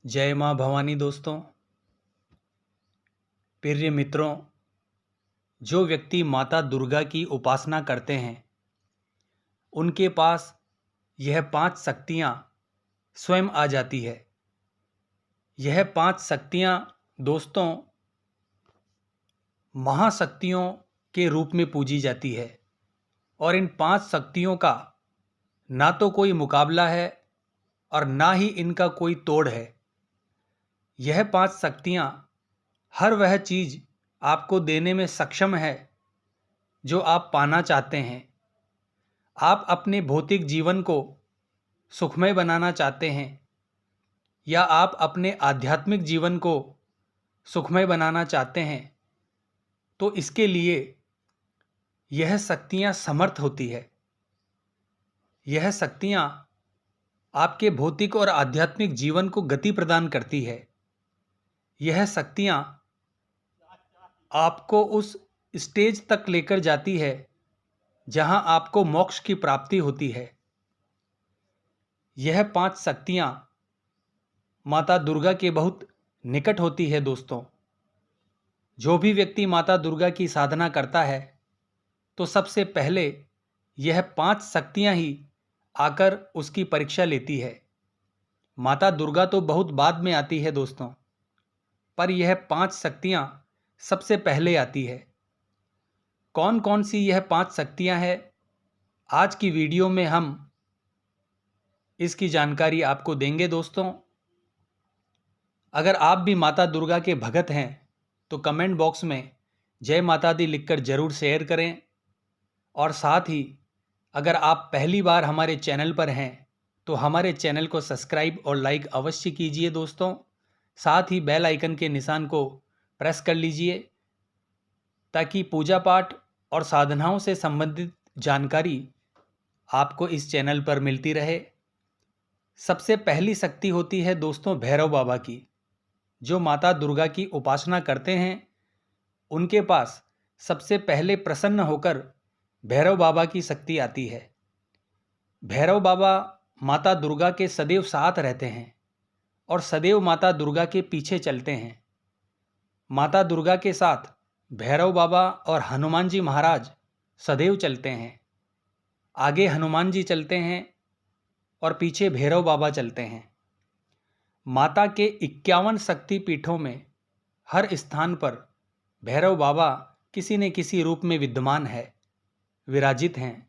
जय माँ भवानी दोस्तों, प्रिय मित्रों। जो व्यक्ति माता दुर्गा की उपासना करते हैं उनके पास यह 5 शक्तियाँ स्वयं आ जाती है। यह 5 शक्तियाँ दोस्तों महाशक्तियों के रूप में पूजी जाती है और इन 5 शक्तियों का ना तो कोई मुकाबला है और ना ही इनका कोई तोड़ है। यह 5 शक्तियाँ हर वह चीज़ आपको देने में सक्षम है जो आप पाना चाहते हैं। आप अपने भौतिक जीवन को सुखमय बनाना चाहते हैं या आप अपने आध्यात्मिक जीवन को सुखमय बनाना चाहते हैं, तो इसके लिए यह शक्तियाँ समर्थ होती है। यह शक्तियाँ आपके भौतिक और आध्यात्मिक जीवन को गति प्रदान करती है। यह शक्तियाँ आपको उस स्टेज तक लेकर जाती है जहां आपको मोक्ष की प्राप्ति होती है। यह 5 शक्तियाँ माता दुर्गा के बहुत निकट होती है दोस्तों। जो भी व्यक्ति माता दुर्गा की साधना करता है तो सबसे पहले यह 5 शक्तियाँ ही आकर उसकी परीक्षा लेती है। माता दुर्गा तो बहुत बाद में आती है दोस्तों, पर यह 5 शक्तियाँ सबसे पहले आती है। कौन कौन सी यह 5 शक्तियाँ हैं, आज की वीडियो में हम इसकी जानकारी आपको देंगे दोस्तों। अगर आप भी माता दुर्गा के भगत हैं तो कमेंट बॉक्स में जय माता दी लिखकर ज़रूर शेयर करें और साथ ही अगर आप पहली बार हमारे चैनल पर हैं तो हमारे चैनल को सब्सक्राइब और लाइक अवश्य कीजिए दोस्तों। साथ ही बेल आइकन के निशान को प्रेस कर लीजिए ताकि पूजा पाठ और साधनाओं से संबंधित जानकारी आपको इस चैनल पर मिलती रहे। सबसे पहली शक्ति होती है दोस्तों भैरव बाबा की। जो माता दुर्गा की उपासना करते हैं उनके पास सबसे पहले प्रसन्न होकर भैरव बाबा की शक्ति आती है। भैरव बाबा माता दुर्गा के सदैव साथ रहते हैं और सदैव माता दुर्गा के पीछे चलते हैं। माता दुर्गा के साथ भैरव बाबा और हनुमान जी महाराज सदैव चलते हैं। आगे हनुमान जी चलते हैं और पीछे भैरव बाबा चलते हैं। माता के 51 शक्ति पीठों में हर स्थान पर भैरव बाबा किसी न किसी रूप में विद्यमान है, विराजित हैं।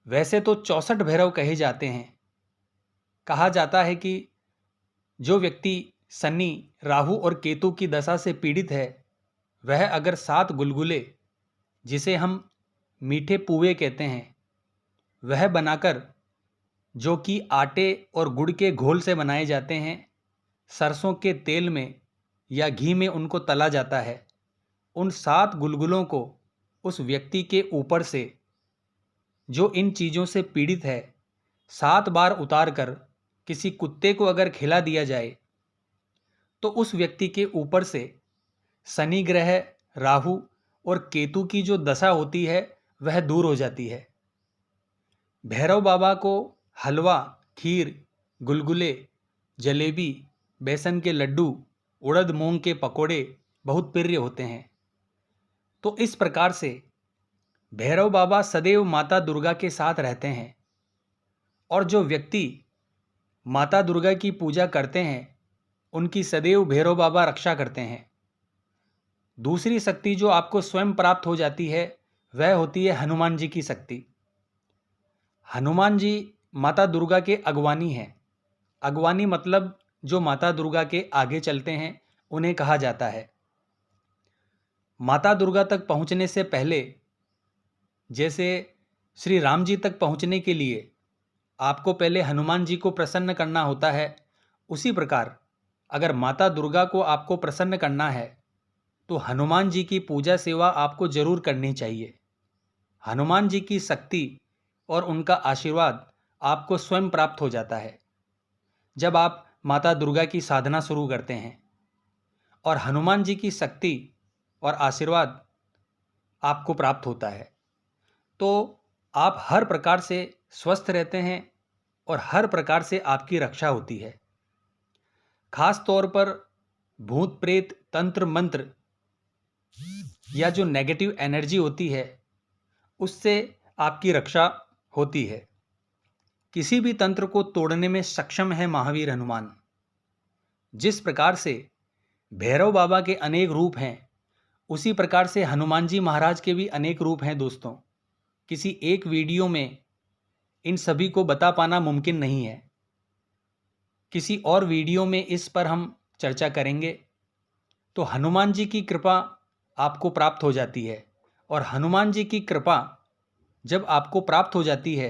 वैसे तो 64 भैरव कहे जाते हैं। कहा जाता है कि जो व्यक्ति शनि, राहु और केतु की दशा से पीड़ित है वह अगर 7 गुलगुले, जिसे हम मीठे पुए कहते हैं, वह बनाकर, जो कि आटे और गुड़ के घोल से बनाए जाते हैं, सरसों के तेल में या घी में उनको तला जाता है, उन 7 गुलगुलों को उस व्यक्ति के ऊपर से, जो इन चीज़ों से पीड़ित है, 7 बार उतार कर किसी कुत्ते को अगर खिला दिया जाए तो उस व्यक्ति के ऊपर से शनि ग्रह, राहु और केतु की जो दशा होती है वह दूर हो जाती है। भैरव बाबा को हलवा, खीर, गुलगुले, जलेबी, बेसन के लड्डू, उड़द मूंग के पकोड़े बहुत प्रिय होते हैं। तो इस प्रकार से भैरव बाबा सदैव माता दुर्गा के साथ रहते हैं और जो व्यक्ति माता दुर्गा की पूजा करते हैं उनकी सदैव भैरव बाबा रक्षा करते हैं। दूसरी शक्ति जो आपको स्वयं प्राप्त हो जाती है वह होती है हनुमान जी की शक्ति। हनुमान जी माता दुर्गा के अगवानी हैं। अगवानी मतलब जो माता दुर्गा के आगे चलते हैं उन्हें कहा जाता है। माता दुर्गा तक पहुंचने से पहले, जैसे श्री राम जी तक पहुंचने के लिए आपको पहले हनुमान जी को प्रसन्न करना होता है, उसी प्रकार अगर माता दुर्गा को आपको प्रसन्न करना है तो हनुमान जी की पूजा सेवा आपको जरूर करनी चाहिए। हनुमान जी की शक्ति और उनका आशीर्वाद आपको स्वयं प्राप्त हो जाता है जब आप माता दुर्गा की साधना शुरू करते हैं और हनुमान जी की शक्ति और आशीर्वाद आपको प्राप्त होता है तो आप हर प्रकार से स्वस्थ रहते हैं और हर प्रकार से आपकी रक्षा होती है। खास तौर पर भूत प्रेत तंत्र मंत्र या जो नेगेटिव एनर्जी होती है उससे आपकी रक्षा होती है। किसी भी तंत्र को तोड़ने में सक्षम है महावीर हनुमान। जिस प्रकार से भैरव बाबा के अनेक रूप हैं, उसी प्रकार से हनुमान जी महाराज के भी अनेक रूप हैं दोस्तों। किसी एक वीडियो में इन सभी को बता पाना मुमकिन नहीं है। किसी और वीडियो में इस पर हम चर्चा करेंगे। तो हनुमान जी की कृपा आपको प्राप्त हो जाती है, और हनुमान जी की कृपा जब आपको प्राप्त हो जाती है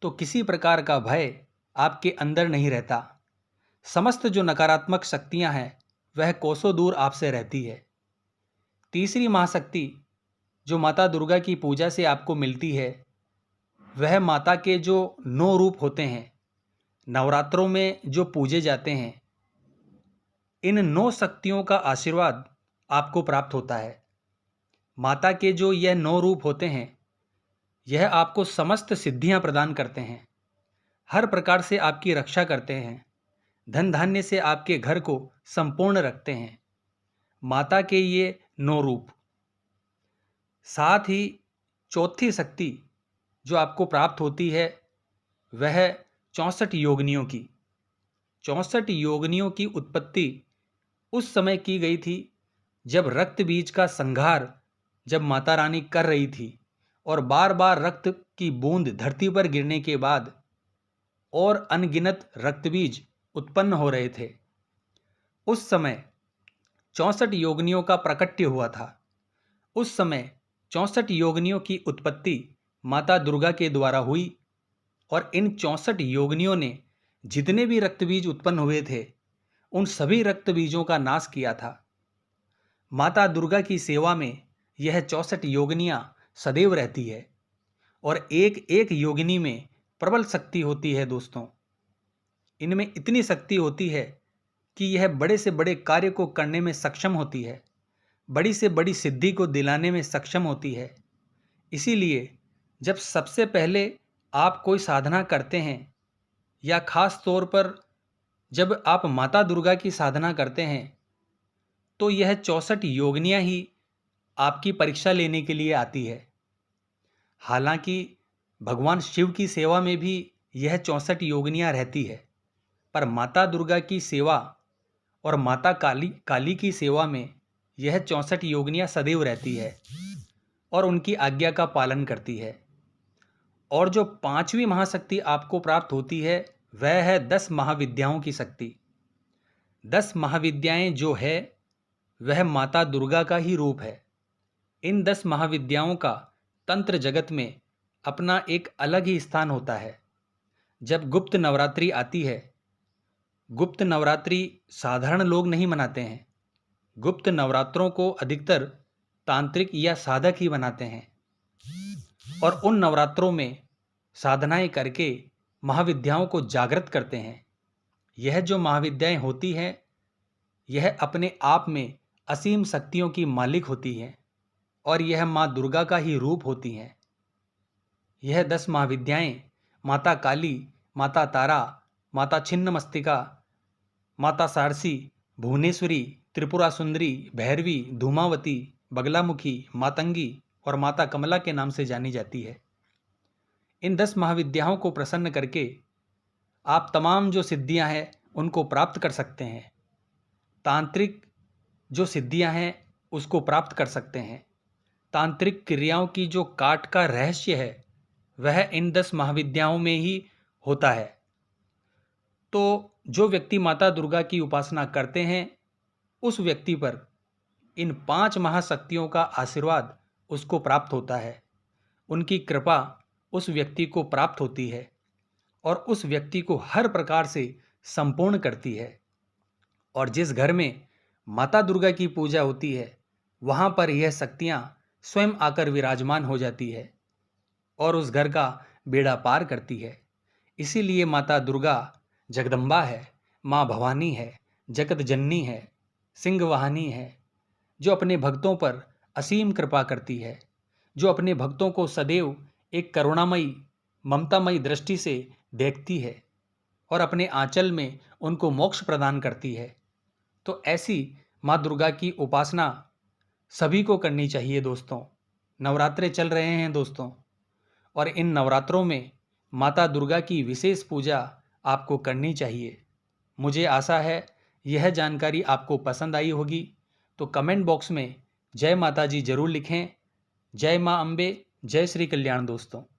तो किसी प्रकार का भय आपके अंदर नहीं रहता। समस्त जो नकारात्मक शक्तियां हैं वह कोसों दूर आपसे रहती है। तीसरी महाशक्ति जो माता दुर्गा की पूजा से आपको मिलती है वह माता के जो 9 रूप होते हैं, नवरात्रों में जो पूजे जाते हैं, इन 9 शक्तियों का आशीर्वाद आपको प्राप्त होता है। माता के जो यह 9 रूप होते हैं यह आपको समस्त सिद्धियां प्रदान करते हैं, हर प्रकार से आपकी रक्षा करते हैं, धन धान्य से आपके घर को संपूर्ण रखते हैं। माता के ये 9 रूप। साथ ही चौथी शक्ति जो आपको प्राप्त होती है वह 64 योगिनियों की। 64 योगिनियों की उत्पत्ति उस समय की गई थी जब रक्त बीज का संहार जब माता रानी कर रही थी और बार बार रक्त की बूंद धरती पर गिरने के बाद और अनगिनत रक्त बीज उत्पन्न हो रहे थे। उस समय 64 योगिनियों का प्राकट्य हुआ था। उस समय 64 योगिनियों की उत्पत्ति माता दुर्गा के द्वारा हुई और इन 64 योगिनियों ने जितने भी रक्त बीज उत्पन्न हुए थे उन सभी रक्त बीजों का नाश किया था। माता दुर्गा की सेवा में यह 64 योगिनियां सदैव रहती है और एक एक योगिनी में प्रबल शक्ति होती है दोस्तों। इनमें इतनी शक्ति होती है कि यह बड़े से बड़े कार्य को करने में सक्षम होती है, बड़ी से बड़ी सिद्धि को दिलाने में सक्षम होती है। इसीलिए जब सबसे पहले आप कोई साधना करते हैं या खास तौर पर जब आप माता दुर्गा की साधना करते हैं तो यह 64 योगिनियां ही आपकी परीक्षा लेने के लिए आती है। हालांकि भगवान शिव की सेवा में भी यह 64 योगिनियां रहती है, पर माता दुर्गा की सेवा और माता काली की सेवा में यह 64 योगिनियां सदैव रहती है और उनकी आज्ञा का पालन करती है। और जो 5वीं महाशक्ति आपको प्राप्त होती है वह है 10 महाविद्याओं की शक्ति। 10 महाविद्याएं जो है वह माता दुर्गा का ही रूप है। इन 10 महाविद्याओं का तंत्र जगत में अपना एक अलग ही स्थान होता है। जब गुप्त नवरात्रि आती है, गुप्त नवरात्रि साधारण लोग नहीं मनाते हैं। गुप्त नवरात्रों को अधिकतर तांत्रिक या साधक ही बनाते हैं और उन नवरात्रों में साधनाएं करके महाविद्याओं को जागृत करते हैं। यह जो महाविद्याएं होती हैं यह अपने आप में असीम शक्तियों की मालिक होती हैं और यह माँ दुर्गा का ही रूप होती हैं। यह 10 महाविद्याएं माता काली, माता तारा, माता छिन्नमस्तिका, माता सारसी, भुवनेश्वरी, त्रिपुरा सुंदरी, भैरवी, धूमावती, बगलामुखी, मातंगी और माता कमला के नाम से जानी जाती है। इन 10 महाविद्याओं को प्रसन्न करके आप तमाम जो सिद्धियां हैं उनको प्राप्त कर सकते हैं। तांत्रिक जो सिद्धियां हैं उसको प्राप्त कर सकते हैं। तांत्रिक क्रियाओं की जो काट का रहस्य है वह इन 10 महाविद्याओं में ही होता है। तो जो व्यक्ति माता दुर्गा की उपासना करते हैं उस व्यक्ति पर इन 5 महाशक्तियों का आशीर्वाद उसको प्राप्त होता है। उनकी कृपा उस व्यक्ति को प्राप्त होती है और उस व्यक्ति को हर प्रकार से संपूर्ण करती है। और जिस घर में माता दुर्गा की पूजा होती है वहाँ पर यह शक्तियाँ स्वयं आकर विराजमान हो जाती है और उस घर का बेड़ा पार करती है। इसीलिए माता दुर्गा जगदम्बा है, माँ भवानी है, जगत जननी है, सिंहवाहिनी है, जो अपने भक्तों पर असीम कृपा करती है, जो अपने भक्तों को सदैव एक करुणामयी ममतामयी दृष्टि से देखती है। और अपने आंचल में उनको मोक्ष प्रदान करती है। तो ऐसी माँ दुर्गा की उपासना सभी को करनी चाहिए दोस्तों। नवरात्रे चल रहे हैं दोस्तों, और इन नवरात्रों में माता दुर्गा की विशेष पूजा आपको करनी चाहिए। मुझे आशा है यह जानकारी आपको पसंद आई होगी। तो कमेंट बॉक्स में जय माता जी जरूर लिखें। जय माँ अम्बे, जय श्री कल्याण दोस्तों।